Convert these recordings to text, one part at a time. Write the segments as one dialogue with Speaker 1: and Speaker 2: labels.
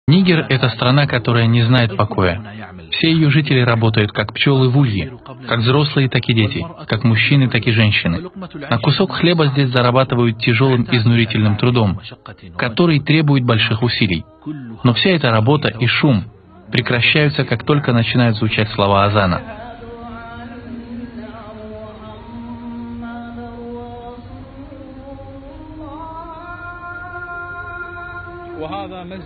Speaker 1: Нигер — это страна, которая не знает покоя. Все ее жители работают как пчелы в улье, как взрослые, так и дети, как мужчины, так и женщины. На кусок хлеба здесь зарабатывают тяжелым изнурительным трудом, который требует больших усилий. Но вся эта работа и шум прекращаются, как только начинают звучать слова азана.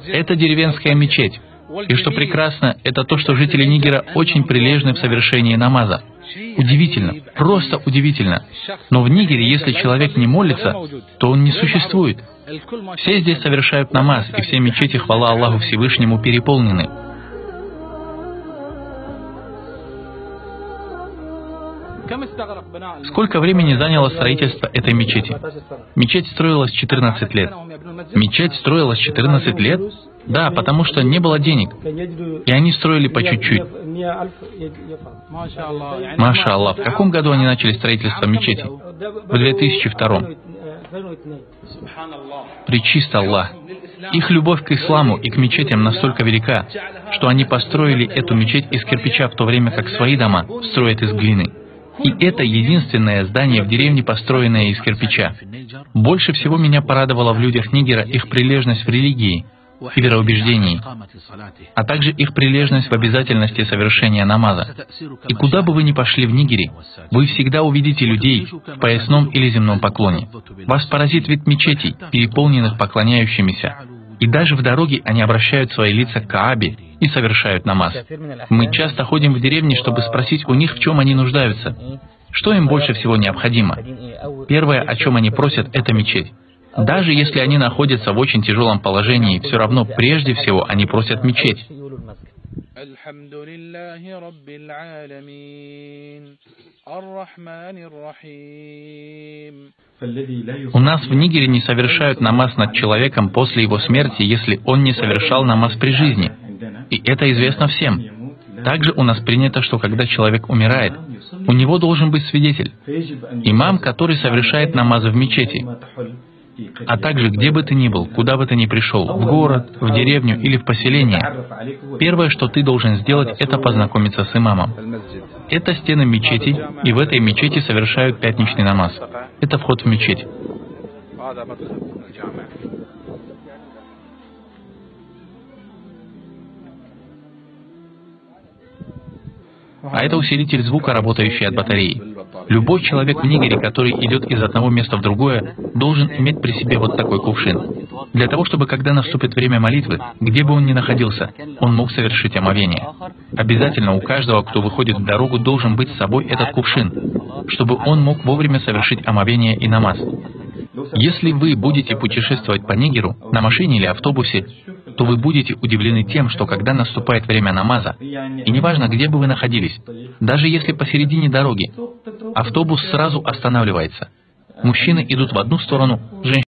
Speaker 1: Это деревенская мечеть. И что прекрасно, это то, что жители Нигера очень прилежны в совершении намаза. Удивительно, просто удивительно. Но в Нигере, если человек не молится, то он не существует. Все здесь совершают намаз, и все мечети, хвала Аллаху Всевышнему, переполнены. Сколько времени заняло строительство этой мечети? Мечеть строилась 14 лет. Мечеть строилась 14 лет? Да, потому что не было денег. И они строили по чуть-чуть. Маша Аллах. В каком году они начали строительство мечети? В 2002. Пречист Аллах. Их любовь к исламу и к мечетям настолько велика, что они построили эту мечеть из кирпича, в то время как свои дома строят из глины. И это единственное здание в деревне, построенное из кирпича. Больше всего меня порадовало в людях Нигера их прилежность в религии и вероубеждении, а также их прилежность в обязательности совершения намаза. И куда бы вы ни пошли в Нигере, вы всегда увидите людей в поясном или земном поклоне. Вас поразит вид мечетей, переполненных поклоняющимися. И даже в дороге они обращают свои лица к Каабе и совершают намаз. Мы часто ходим в деревни, чтобы спросить у них, в чем они нуждаются. Что им больше всего необходимо? Первое, о чем они просят, это мечеть. Даже если они находятся в очень тяжелом положении, все равно прежде всего они просят мечеть. У нас в Нигере не совершают намаз над человеком после его смерти, если он не совершал намаз при жизни. И это известно всем. Также у нас принято, что когда человек умирает, у него должен быть свидетель, имам, который совершает намазы в мечети. А также где бы ты ни был, куда бы ты ни пришел, в город, в деревню или в поселение, первое, что ты должен сделать, это познакомиться с имамом. Это стены мечети, и в этой мечети совершают пятничный намаз. Это вход в мечеть. А это усилитель звука, работающий от батареи. Любой человек в Нигере, который идет из одного места в другое, должен иметь при себе вот такой кувшин. Для того, чтобы когда наступит время молитвы, где бы он ни находился, он мог совершить омовение. Обязательно у каждого, кто выходит в дорогу, должен быть с собой этот кувшин, чтобы он мог вовремя совершить омовение и намаз. Если вы будете путешествовать по Нигеру, на машине или автобусе, то вы будете удивлены тем, что когда наступает время намаза, и неважно, где бы вы находились, даже если посередине дороги, автобус сразу останавливается. Мужчины идут в одну сторону, женщины